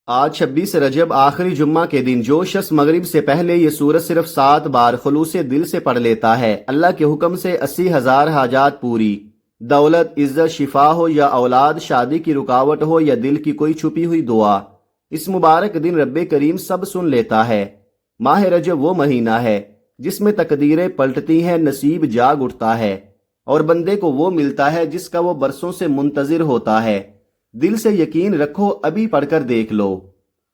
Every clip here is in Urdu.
آج 26 رجب آخری جمعہ کے دن جو شخص مغرب سے پہلے یہ سورت صرف 7 بار خلوص دل سے پڑھ لیتا ہے، اللہ کے حکم سے 80,000 حاجات پوری، دولت، عزت، شفا ہو یا اولاد، شادی کی رکاوٹ ہو یا دل کی کوئی چھپی ہوئی دعا، اس مبارک دن رب کریم سب سن لیتا ہے۔ ماہ رجب وہ مہینہ ہے جس میں تقدیریں پلٹتی ہیں، نصیب جاگ اٹھتا ہے اور بندے کو وہ ملتا ہے جس کا وہ برسوں سے منتظر ہوتا ہے۔ دل سے یقین رکھو، ابھی پڑھ کر دیکھ لو۔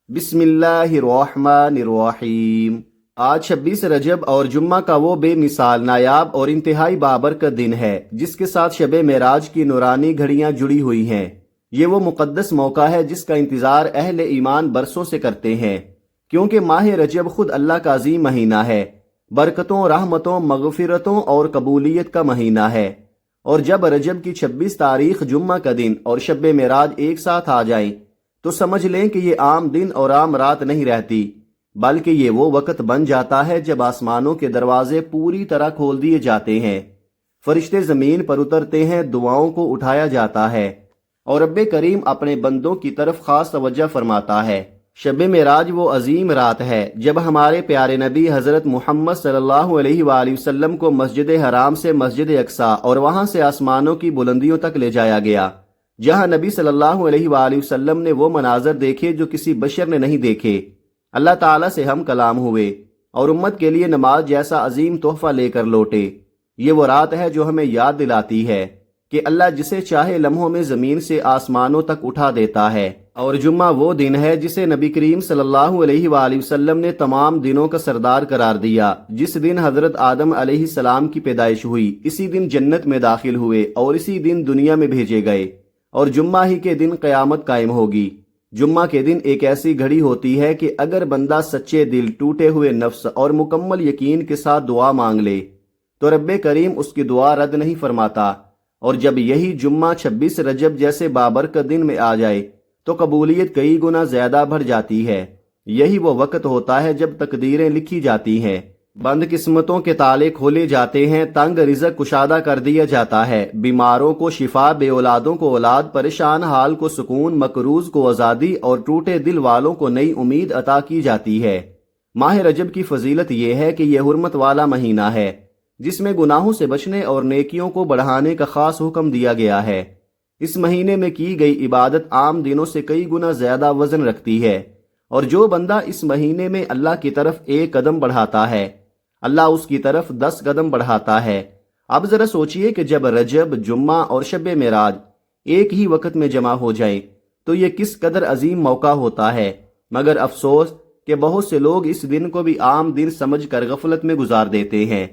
بسم اللہ الرحمن الرحیم۔ آج 26 رجب اور جمعہ کا وہ بے مثال، نایاب اور انتہائی بابرکت دن ہے جس کے ساتھ شب معراج کی نورانی گھڑیاں جڑی ہوئی ہیں۔ یہ وہ مقدس موقع ہے جس کا انتظار اہل ایمان برسوں سے کرتے ہیں، کیونکہ ماہ رجب خود اللہ کا عظیم مہینہ ہے، برکتوں، رحمتوں، مغفرتوں اور قبولیت کا مہینہ ہے۔ اور جب رجب کی 26 تاریخ جمعہ کا دن اور شب معراج ایک ساتھ آ جائیں تو سمجھ لیں کہ یہ عام دن اور عام رات نہیں رہتی، بلکہ یہ وہ وقت بن جاتا ہے جب آسمانوں کے دروازے پوری طرح کھول دیے جاتے ہیں، فرشتے زمین پر اترتے ہیں، دعاؤں کو اٹھایا جاتا ہے اور رب کریم اپنے بندوں کی طرف خاص توجہ فرماتا ہے۔ شب معراج وہ عظیم رات ہے جب ہمارے پیارے نبی حضرت محمد صلی اللہ علیہ وآلہ وسلم کو مسجد حرام سے مسجد اقصی اور وہاں سے آسمانوں کی بلندیوں تک لے جایا گیا، جہاں نبی صلی اللہ علیہ وآلہ وسلم نے وہ مناظر دیکھے جو کسی بشر نے نہیں دیکھے۔ اللہ تعالیٰ سے ہم کلام ہوئے اور امت کے لیے نماز جیسا عظیم تحفہ لے کر لوٹے۔ یہ وہ رات ہے جو ہمیں یاد دلاتی ہے کہ اللہ جسے چاہے لمحوں میں زمین سے آسمانوں تک اٹھا دیتا ہے، اور جمعہ وہ دن ہے جسے نبی کریم صلی اللہ علیہ وآلہ وسلم نے تمام دنوں کا سردار قرار دیا۔ جس دن حضرت آدم علیہ السلام کی پیدائش ہوئی، اسی دن جنت میں داخل ہوئے اور اسی دن دنیا میں بھیجے گئے، اور جمعہ ہی کے دن قیامت قائم ہوگی۔ جمعہ کے دن ایک ایسی گھڑی ہوتی ہے کہ اگر بندہ سچے دل، ٹوٹے ہوئے نفس اور مکمل یقین کے ساتھ دعا مانگ لے تو رب کریم اس کی دعا رد نہیں فرماتا، اور جب یہی جمعہ 26 رجب جیسے بابرکت دن میں آ جائے تو قبولیت کئی گنا زیادہ بڑھ جاتی ہے۔ یہی وہ وقت ہوتا ہے جب تقدیریں لکھی جاتی ہیں، بند قسمتوں کے تالے کھولے جاتے ہیں، تنگ رزق کشادہ کر دیا جاتا ہے، بیماروں کو شفا، بے اولادوں کو اولاد، پریشان حال کو سکون، مقروض کو آزادی اور ٹوٹے دل والوں کو نئی امید عطا کی جاتی ہے۔ ماہ رجب کی فضیلت یہ ہے کہ یہ حرمت والا مہینہ ہے جس میں گناہوں سے بچنے اور نیکیوں کو بڑھانے کا خاص حکم دیا گیا ہے۔ اس مہینے میں کی گئی عبادت عام دنوں سے کئی گنا زیادہ وزن رکھتی ہے، اور جو بندہ اس مہینے میں اللہ کی طرف ایک قدم بڑھاتا ہے، اللہ اس کی طرف 10 قدم بڑھاتا ہے۔ اب ذرا سوچئے کہ جب رجب، جمعہ اور شب معراج ایک ہی وقت میں جمع ہو جائیں تو یہ کس قدر عظیم موقع ہوتا ہے، مگر افسوس کہ بہت سے لوگ اس دن کو بھی عام دن سمجھ کر غفلت میں گزار دیتے ہیں،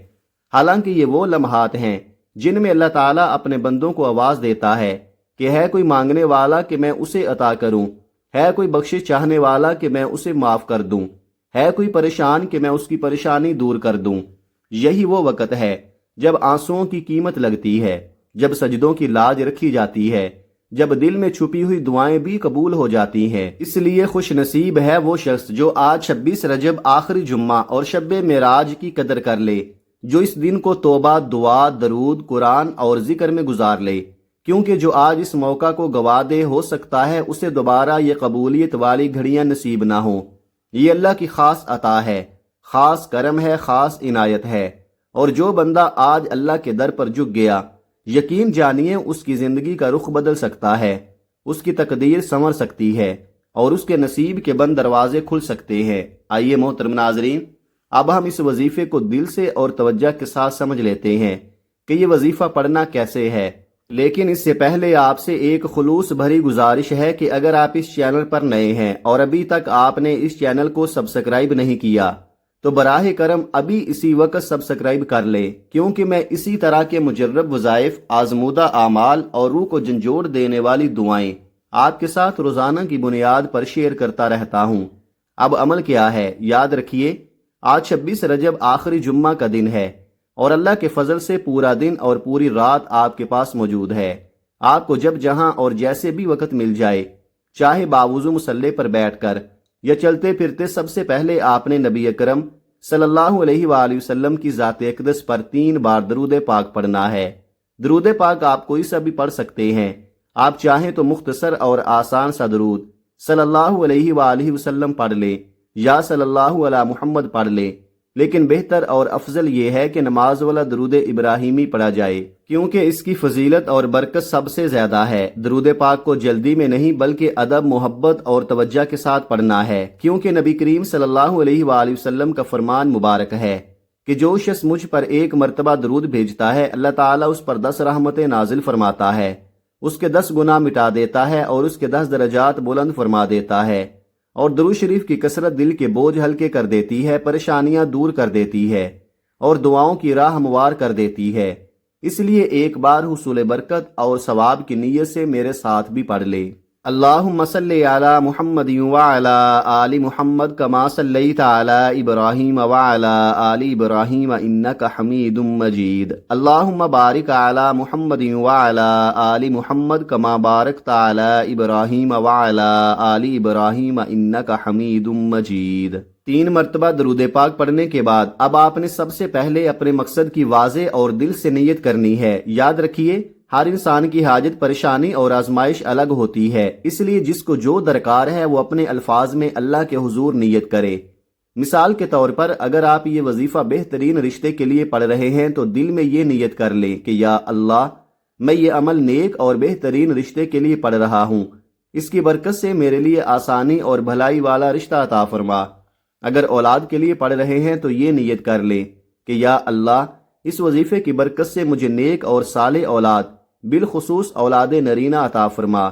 حالانکہ یہ وہ لمحات ہیں جن میں اللہ تعالیٰ اپنے بندوں کو آواز دیتا ہے کہ ہے کوئی مانگنے والا کہ میں اسے عطا کروں، ہے کوئی بخشش چاہنے والا کہ میں اسے معاف کر دوں، ہے کوئی پریشان کہ میں اس کی پریشانی دور کر دوں۔ یہی وہ وقت ہے جب آنسوؤں کی قیمت لگتی ہے، جب سجدوں کی لاج رکھی جاتی ہے، جب دل میں چھپی ہوئی دعائیں بھی قبول ہو جاتی ہیں۔ اس لیے خوش نصیب ہے وہ شخص جو آج 26 رجب آخری جمعہ اور شب معراج کی قدر کر لے، جو اس دن کو توبہ، دعا، درود، قرآن اور ذکر میں گزار لے، کیونکہ جو آج اس موقع کو گوا دے ہو سکتا ہے اسے دوبارہ یہ قبولیت والی گھڑیاں نصیب نہ ہوں۔ یہ اللہ کی خاص عطا ہے، خاص کرم ہے، خاص عنایت ہے، اور جو بندہ آج اللہ کے در پر جھک گیا، یقین جانیے اس کی زندگی کا رخ بدل سکتا ہے، اس کی تقدیر سنور سکتی ہے اور اس کے نصیب کے بند دروازے کھل سکتے ہیں۔ آئیے محترم ناظرین، اب ہم اس وظیفے کو دل سے اور توجہ کے ساتھ سمجھ لیتے ہیں کہ یہ وظیفہ پڑھنا کیسے ہے، لیکن اس سے پہلے آپ سے ایک خلوص بھری گزارش ہے کہ اگر آپ اس چینل پر نئے ہیں اور ابھی تک آپ نے اس چینل کو سبسکرائب نہیں کیا تو براہ کرم ابھی اسی وقت سبسکرائب کر لیں، کیونکہ میں اسی طرح کے مجرب وظائف، آزمودہ اعمال اور روح کو جھنجھوڑ دینے والی دعائیں آپ کے ساتھ روزانہ کی بنیاد پر شیئر کرتا رہتا ہوں۔ اب عمل کیا ہے؟ یاد رکھیے، آج 26 رجب آخری جمعہ کا دن ہے اور اللہ کے فضل سے پورا دن اور پوری رات آپ کے پاس موجود ہے۔ آپ کو جب جہاں اور جیسے بھی وقت مل جائے، چاہے باوضو مصلی پر بیٹھ کر یا چلتے پھرتے، سب سے پہلے آپ نے نبی اکرم صلی اللہ علیہ وآلہ وسلم کی ذات اقدس پر 3 بار درود پاک پڑھنا ہے۔ درود پاک آپ کوئی سا بھی پڑھ سکتے ہیں، آپ چاہیں تو مختصر اور آسان سا درود صلی اللہ علیہ وآلہ وسلم پڑھ لیں یا صلی اللہ علی محمد پڑھ لیں، لیکن بہتر اور افضل یہ ہے کہ نماز والا درود ابراہیمی پڑھا جائے، کیونکہ اس کی فضیلت اور برکت سب سے زیادہ ہے۔ درود پاک کو جلدی میں نہیں بلکہ ادب، محبت اور توجہ کے ساتھ پڑھنا ہے، کیونکہ نبی کریم صلی اللہ علیہ وآلہ وسلم کا فرمان مبارک ہے کہ جو شخص مجھ پر ایک مرتبہ درود بھیجتا ہے، اللہ تعالیٰ اس پر 10 رحمتیں نازل فرماتا ہے، اس کے 10 گناہ مٹا دیتا ہے اور اس کے 10 درجات بلند فرما دیتا ہے، اور درود شریف کی کثرت دل کے بوجھ ہلکے کر دیتی ہے، پریشانیاں دور کر دیتی ہے اور دعاؤں کی راہ ہموار کر دیتی ہے۔ اس لیے ایک بار حصول برکت اور ثواب کی نیت سے میرے ساتھ بھی پڑھ لے۔ اللہم صلی علی محمد وعلی آل محمد کما صلیت علی ابراہیم وعلی آل ابراہیم انک حمید مجید۔ اللہم بارک علی محمد وعلی آل محمد کما بارکت علی ابراہیم وعلی آل ابراہیم انک حمید مجید۔ 3 مرتبہ درود پاک پڑھنے کے بعد اب آپ نے سب سے پہلے اپنے مقصد کی واضح اور دل سے نیت کرنی ہے۔ یاد رکھیے، ہر انسان کی حاجت، پریشانی اور آزمائش الگ ہوتی ہے، اس لیے جس کو جو درکار ہے وہ اپنے الفاظ میں اللہ کے حضور نیت کرے۔ مثال کے طور پر اگر آپ یہ وظیفہ بہترین رشتے کے لیے پڑھ رہے ہیں تو دل میں یہ نیت کر لیں کہ یا اللہ، میں یہ عمل نیک اور بہترین رشتے کے لیے پڑھ رہا ہوں، اس کی برکت سے میرے لیے آسانی اور بھلائی والا رشتہ عطا فرما۔ اگر اولاد کے لیے پڑھ رہے ہیں تو یہ نیت کر لیں کہ یا اللہ، اس وظیفے کی برکت سے مجھے نیک اور صالح اولاد، بالخصوص اولاد نرینہ عطا فرما۔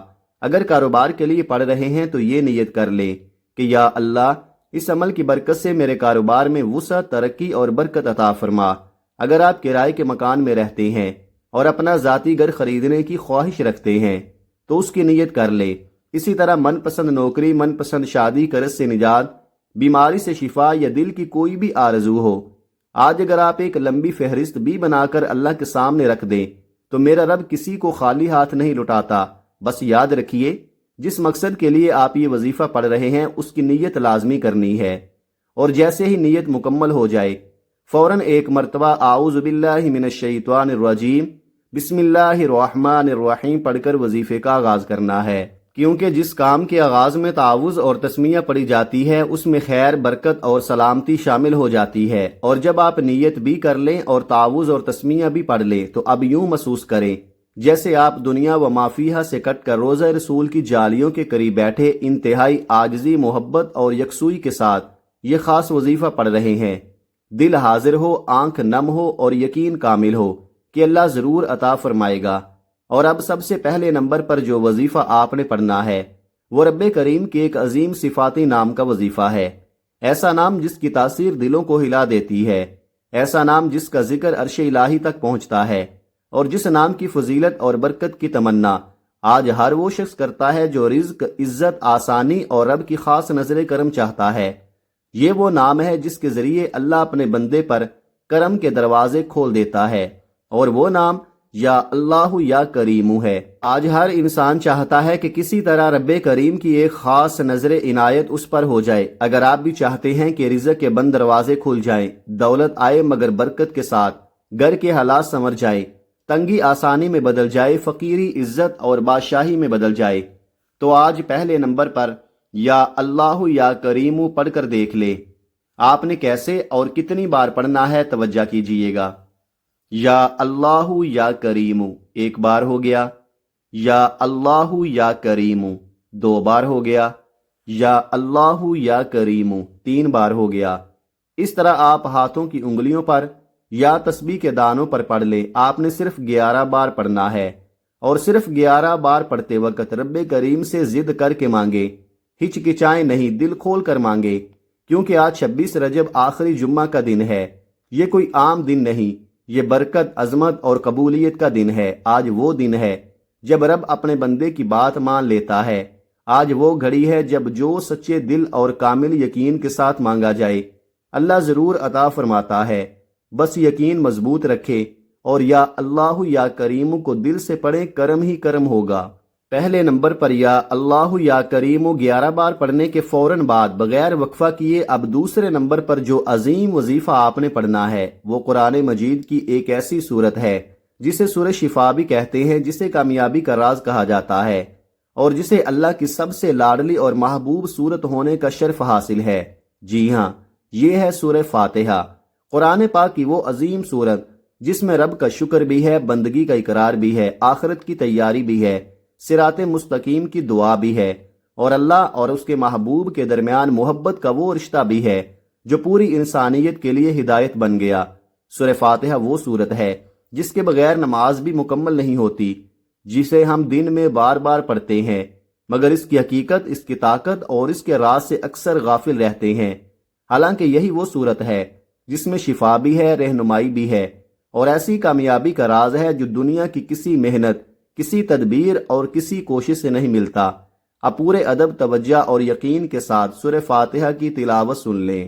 اگر کاروبار کے لیے پڑھ رہے ہیں تو یہ نیت کر لیں کہ یا اللہ، اس عمل کی برکت سے میرے کاروبار میں وسعت، ترقی اور برکت عطا فرما۔ اگر آپ کرائے کے مکان میں رہتے ہیں اور اپنا ذاتی گھر خریدنے کی خواہش رکھتے ہیں تو اس کی نیت کر لیں۔ اسی طرح من پسند نوکری، من پسند شادی، قرض سے نجات، بیماری سے شفا یا دل کی کوئی بھی آرزو ہو، آج اگر آپ ایک لمبی فہرست بھی بنا کر اللہ کے سامنے رکھ دیں تو میرا رب کسی کو خالی ہاتھ نہیں لوٹاتا۔ بس یاد رکھیے، جس مقصد کے لیے آپ یہ وظیفہ پڑھ رہے ہیں اس کی نیت لازمی کرنی ہے، اور جیسے ہی نیت مکمل ہو جائے فوراً ایک مرتبہ اعوذ باللہ من الشیطان الرجیم بسم اللہ الرحمن الرحیم پڑھ کر وظیفے کا آغاز کرنا ہے، کیونکہ جس کام کے آغاز میں تعوذ اور تسمیہ پڑھی جاتی ہے اس میں خیر، برکت اور سلامتی شامل ہو جاتی ہے، اور جب آپ نیت بھی کر لیں اور تعوذ اور تسمیہ بھی پڑھ لیں تو اب یوں محسوس کریں جیسے آپ دنیا و ما فیہا سے کٹ کر روضہ رسول کی جالیوں کے قریب بیٹھے انتہائی عاجزی، محبت اور یکسوئی کے ساتھ یہ خاص وظیفہ پڑھ رہے ہیں۔ دل حاضر ہو، آنکھ نم ہو اور یقین کامل ہو کہ اللہ ضرور عطا فرمائے گا۔ اور اب سب سے پہلے نمبر پر جو وظیفہ آپ نے پڑھنا ہے وہ رب کریم کے ایک عظیم صفاتی نام کا وظیفہ ہے، ایسا نام جس کی تاثیر دلوں کو ہلا دیتی ہے، ایسا نام جس کا ذکر عرش الہی تک پہنچتا ہے، اور جس نام کی فضیلت اور برکت کی تمنا آج ہر وہ شخص کرتا ہے جو رزق، عزت، آسانی اور رب کی خاص نظر کرم چاہتا ہے۔ یہ وہ نام ہے جس کے ذریعے اللہ اپنے بندے پر کرم کے دروازے کھول دیتا ہے، اور وہ نام یا اللہ یا کریم ہے۔ آج ہر انسان چاہتا ہے کہ کسی طرح رب کریم کی ایک خاص نظر عنایت اس پر ہو جائے۔ اگر آپ بھی چاہتے ہیں کہ رزق کے بند دروازے کھل جائیں، دولت آئے مگر برکت کے ساتھ، گھر کے حالات سنور جائے، تنگی آسانی میں بدل جائے، فقیری عزت اور بادشاہی میں بدل جائے، تو آج پہلے نمبر پر یا اللہ یا کریم پڑھ کر دیکھ لے۔ آپ نے کیسے اور کتنی بار پڑھنا ہے توجہ کیجئے گا۔ یا اللہ یا کریم 1 بار ہو گیا، یا اللہ یا کریم 2 بار ہو گیا، یا اللہ یا کریم 3 بار ہو گیا۔ اس طرح آپ ہاتھوں کی انگلیوں پر یا تسبیح کے دانوں پر پڑھ لیں۔ آپ نے صرف 11 بار پڑھنا ہے، اور صرف 11 بار پڑھتے وقت رب کریم سے ضد کر کے مانگے، ہچکچائیں نہیں، دل کھول کر مانگے، کیونکہ آج 26 رجب آخری جمعہ کا دن ہے۔ یہ کوئی عام دن نہیں، یہ برکت، عظمت اور قبولیت کا دن ہے۔ آج وہ دن ہے جب رب اپنے بندے کی بات مان لیتا ہے۔ آج وہ گھڑی ہے جب جو سچے دل اور کامل یقین کے ساتھ مانگا جائے اللہ ضرور عطا فرماتا ہے۔ بس یقین مضبوط رکھے اور یا اللہ یا کریم کو دل سے پڑھیں، کرم ہی کرم ہوگا۔ پہلے نمبر پر یا اللہ یا کریم 11 بار پڑھنے کے فوراً بعد بغیر وقفہ کیے اب دوسرے نمبر پر جو عظیم وظیفہ آپ نے پڑھنا ہے وہ قرآن مجید کی ایک ایسی صورت ہے جسے سورہ شفا بھی کہتے ہیں، جسے کامیابی کا راز کہا جاتا ہے، اور جسے اللہ کی سب سے لاڈلی اور محبوب صورت ہونے کا شرف حاصل ہے۔ جی ہاں، یہ ہے سورہ فاتحہ، قرآن پاک کی وہ عظیم صورت جس میں رب کا شکر بھی ہے، بندگی کا اقرار بھی ہے، آخرت کی تیاری بھی ہے، صراط مستقیم کی دعا بھی ہے، اور اللہ اور اس کے محبوب کے درمیان محبت کا وہ رشتہ بھی ہے جو پوری انسانیت کے لیے ہدایت بن گیا۔ سورہ فاتحہ وہ صورت ہے جس کے بغیر نماز بھی مکمل نہیں ہوتی، جسے ہم دن میں بار بار پڑھتے ہیں، مگر اس کی حقیقت، اس کی طاقت اور اس کے راز سے اکثر غافل رہتے ہیں۔ حالانکہ یہی وہ صورت ہے جس میں شفا بھی ہے، رہنمائی بھی ہے، اور ایسی کامیابی کا راز ہے جو دنیا کی کسی محنت، کسی تدبیر اور کسی کوشش سے نہیں ملتا۔ اب پورے ادب، توجہ اور یقین کے ساتھ سورہ فاتحہ کی تلاوت سن لیں۔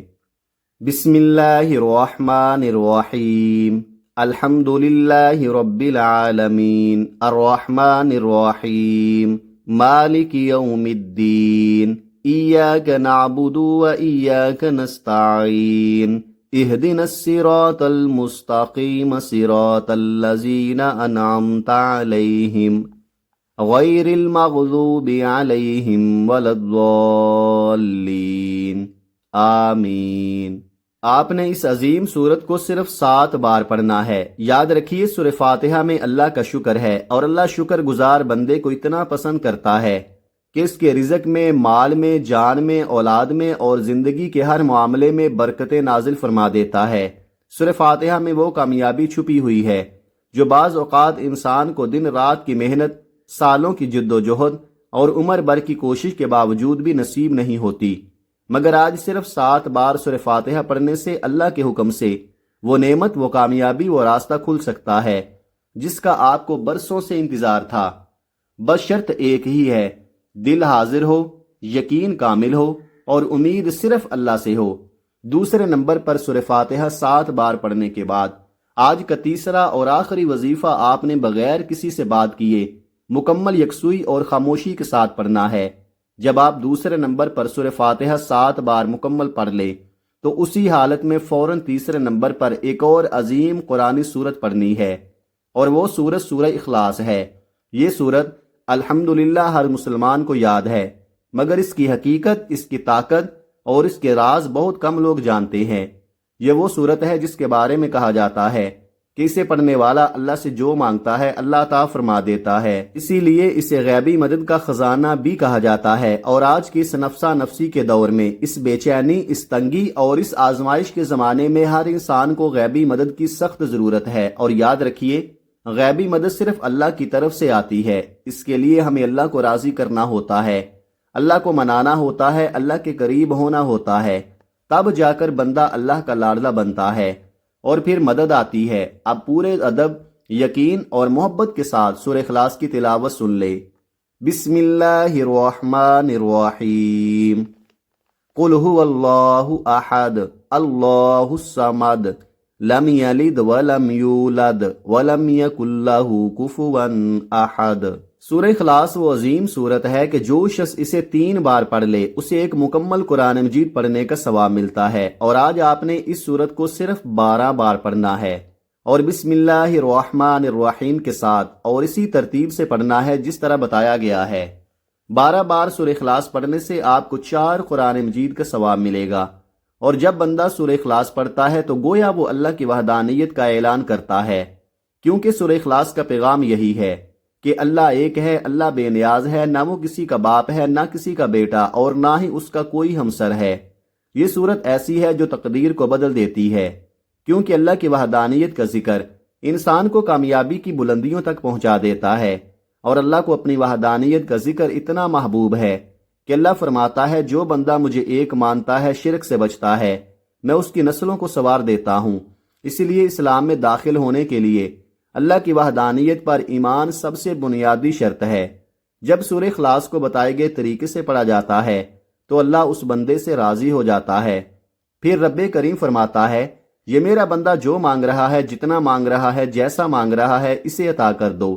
بسم اللہ الرحمن الرحیم، الحمد للہ رب العالمین، الرحمن الرحیم، مالک یوم الدین، ایاک نعبد و ایاک نستعین، اہدنا الصراط المستقیم صراط الذین انعمت علیہم غیر المغضوب علیہم ولا الضالین، آمین۔ آپ نے اس عظیم سورت کو صرف 7 بار پڑھنا ہے۔ یاد رکھیے، سورہ فاتحہ میں اللہ کا شکر ہے، اور اللہ شکر گزار بندے کو اتنا پسند کرتا ہے کہ اس کے رزق میں، مال میں، جان میں، اولاد میں اور زندگی کے ہر معاملے میں برکتیں نازل فرما دیتا ہے۔ سورہ فاتحہ میں وہ کامیابی چھپی ہوئی ہے جو بعض اوقات انسان کو دن رات کی محنت، سالوں کی جد و جہد اور عمر بھر کی کوشش کے باوجود بھی نصیب نہیں ہوتی، مگر آج صرف 7 بار سورہ فاتحہ پڑھنے سے اللہ کے حکم سے وہ نعمت، وہ کامیابی، وہ راستہ کھل سکتا ہے جس کا آپ کو برسوں سے انتظار تھا۔ بس شرط ایک ہی ہے، دل حاضر ہو، یقین کامل ہو اور امید صرف اللہ سے ہو۔ دوسرے نمبر پر سورہ فاتحہ 7 بار پڑھنے کے بعد آج کا تیسرا اور آخری وظیفہ آپ نے بغیر کسی سے بات کیے مکمل یکسوئی اور خاموشی کے ساتھ پڑھنا ہے۔ جب آپ دوسرے نمبر پر سورہ فاتحہ 7 بار مکمل پڑھ لیں تو اسی حالت میں فوراً تیسرے نمبر پر ایک اور عظیم قرآنی سورت پڑھنی ہے، اور وہ سورت سورہ اخلاص ہے۔ یہ سورت الحمدللہ ہر مسلمان کو یاد ہے، مگر اس کی حقیقت، اس کی طاقت اور اس کے راز بہت کم لوگ جانتے ہیں۔ یہ وہ سورت ہے جس کے بارے میں کہا جاتا ہے کہ اسے پڑھنے والا اللہ سے جو مانگتا ہے اللہ عطا فرما دیتا ہے، اسی لیے اسے غیبی مدد کا خزانہ بھی کہا جاتا ہے۔ اور آج کی اس نفسا نفسی کے دور میں، اس بے چینی، اس تنگی اور اس آزمائش کے زمانے میں ہر انسان کو غیبی مدد کی سخت ضرورت ہے۔ اور یاد رکھیے، غیبی مدد صرف اللہ کی طرف سے آتی ہے۔ اس کے لیے ہمیں اللہ کو راضی کرنا ہوتا ہے، اللہ کو منانا ہوتا ہے، اللہ کے قریب ہونا ہوتا ہے، تب جا کر بندہ اللہ کا لاڈلا بنتا ہے اور پھر مدد آتی ہے۔ اب پورے ادب، یقین اور محبت کے ساتھ سورہ اخلاص کی تلاوت سن لے۔ بسم اللہ الرحمن الرحیم، قل هو اللہ احد اللہ الصمد لم یلد ولم یولد ولم یکن لہ کفوا احد۔ سورہ اخلاص وہ عظیم سورت ہے کہ جو شخص اسے 3 بار پڑھ لے اسے ایک مکمل قرآن مجید پڑھنے کا ثواب ملتا ہے، اور آج آپ نے اس سورت کو صرف 12 بار پڑھنا ہے، اور بسم اللہ الرحمن الرحیم کے ساتھ اور اسی ترتیب سے پڑھنا ہے جس طرح بتایا گیا ہے۔ 12 بار سورہ اخلاص پڑھنے سے آپ کو 4 قرآن مجید کا ثواب ملے گا، اور جب بندہ سورہ اخلاص پڑھتا ہے تو گویا وہ اللہ کی وحدانیت کا اعلان کرتا ہے، کیونکہ سورہ اخلاص کا پیغام یہی ہے کہ اللہ ایک ہے، اللہ بے نیاز ہے، نہ وہ کسی کا باپ ہے، نہ کسی کا بیٹا، اور نہ ہی اس کا کوئی ہمسر ہے۔ یہ صورت ایسی ہے جو تقدیر کو بدل دیتی ہے، کیونکہ اللہ کی وحدانیت کا ذکر انسان کو کامیابی کی بلندیوں تک پہنچا دیتا ہے، اور اللہ کو اپنی وحدانیت کا ذکر اتنا محبوب ہے کہ اللہ فرماتا ہے جو بندہ مجھے ایک مانتا ہے، شرک سے بچتا ہے، میں اس کی نسلوں کو سنوار دیتا ہوں۔ اسی لیے اسلام میں داخل ہونے کے لیے اللہ کی وحدانیت پر ایمان سب سے بنیادی شرط ہے۔ جب سورہ اخلاص کو بتائے گئے طریقے سے پڑھا جاتا ہے تو اللہ اس بندے سے راضی ہو جاتا ہے۔ پھر رب کریم فرماتا ہے، یہ میرا بندہ جو مانگ رہا ہے، جتنا مانگ رہا ہے، جیسا مانگ رہا ہے، اسے عطا کر دو۔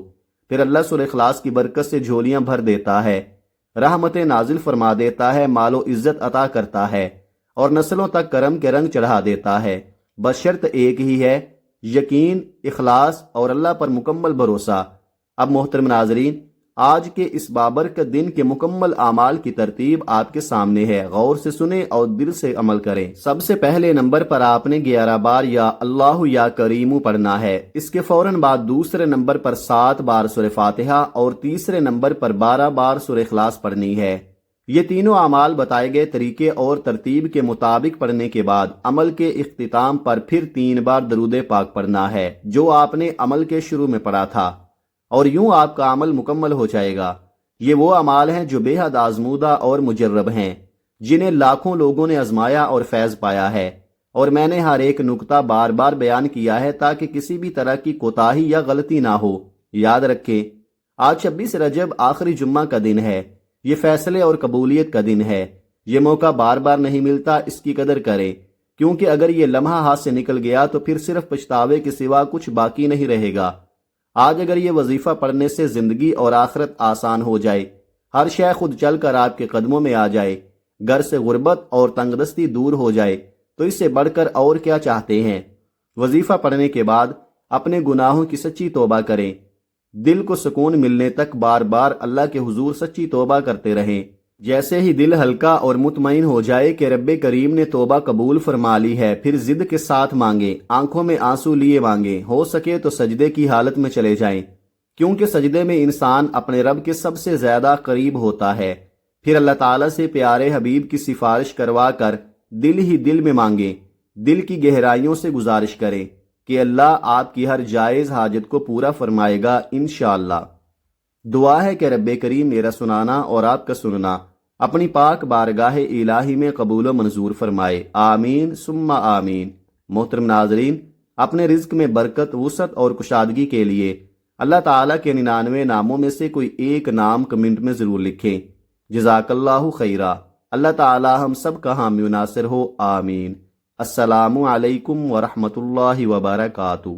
پھر اللہ سورہ اخلاص کی برکت سے جھولیاں بھر دیتا ہے، رحمتیں نازل فرما دیتا ہے، مال و عزت عطا کرتا ہے، اور نسلوں تک کرم کے رنگ چڑھا دیتا ہے۔ بس شرط ایک ہی ہے، یقین، اخلاص اور اللہ پر مکمل بھروسہ۔ اب محترم ناظرین، آج کے اس بابرکت دن کے مکمل اعمال کی ترتیب آپ کے سامنے ہے، غور سے سنیں اور دل سے عمل کریں۔ سب سے پہلے نمبر پر آپ نے 11 بار یا اللہ یا کریم پڑھنا ہے۔ اس کے فوراً بعد دوسرے نمبر پر 7 بار سورہ فاتحہ اور تیسرے نمبر پر 12 بار سورہ اخلاص پڑھنی ہے۔ یہ تینوں اعمال بتائے گئے طریقے اور ترتیب کے مطابق پڑھنے کے بعد عمل کے اختتام پر پھر 3 بار درود پاک پڑھنا ہے جو آپ نے عمل کے شروع میں پڑھا تھا، اور یوں آپ کا عمل مکمل ہو جائے گا۔ یہ وہ اعمال ہیں جو بے حد آزمودہ اور مجرب ہیں، جنہیں لاکھوں لوگوں نے آزمایا اور فیض پایا ہے، اور میں نے ہر ایک نقطہ بار بار بیان کیا ہے تاکہ کسی بھی طرح کی کوتاہی یا غلطی نہ ہو۔ یاد رکھیں، آج 26 رجب آخری جمعہ کا دن ہے۔ یہ فیصلے اور قبولیت کا دن ہے۔ یہ موقع بار بار نہیں ملتا، اس کی قدر کریں، کیونکہ اگر یہ لمحہ ہاتھ سے نکل گیا تو پھر صرف پچھتاوے کے سوا کچھ باقی نہیں رہے گا۔ آج اگر یہ وظیفہ پڑھنے سے زندگی اور آخرت آسان ہو جائے، ہر شے خود چل کر آپ کے قدموں میں آ جائے، گھر سے غربت اور تنگ دستی دور ہو جائے، تو اس سے بڑھ کر اور کیا چاہتے ہیں؟ وظیفہ پڑھنے کے بعد اپنے گناہوں کی سچی توبہ کریں۔ دل کو سکون ملنے تک بار بار اللہ کے حضور سچی توبہ کرتے رہیں۔ جیسے ہی دل ہلکا اور مطمئن ہو جائے کہ رب کریم نے توبہ قبول فرما لی ہے، پھر ضد کے ساتھ مانگیں، آنکھوں میں آنسو لیے مانگیں، ہو سکے تو سجدے کی حالت میں چلے جائیں، کیونکہ سجدے میں انسان اپنے رب کے سب سے زیادہ قریب ہوتا ہے۔ پھر اللہ تعالیٰ سے پیارے حبیب کی سفارش کروا کر دل ہی دل میں مانگیں، دل کی گہرائیوں سے گزارش کریں کہ اللہ آپ کی ہر جائز حاجت کو پورا فرمائے گا انشاءاللہ۔ دعا ہے کہ رب کریم میرا سنانا اور آپ کا سننا اپنی پاک بارگاہ الہی میں قبول و منظور فرمائے، آمین ثم آمین۔ محترم ناظرین، اپنے رزق میں برکت، وسعت اور کشادگی کے لیے اللہ تعالیٰ کے 99 ناموں میں سے کوئی ایک نام کمنٹ میں ضرور لکھیں۔ جزاک اللہ خیرہ۔ اللہ تعالیٰ ہم سب کا حامی و ناصر ہو، آمین۔ السلام علیکم ورحمۃ اللہ وبرکاتہ۔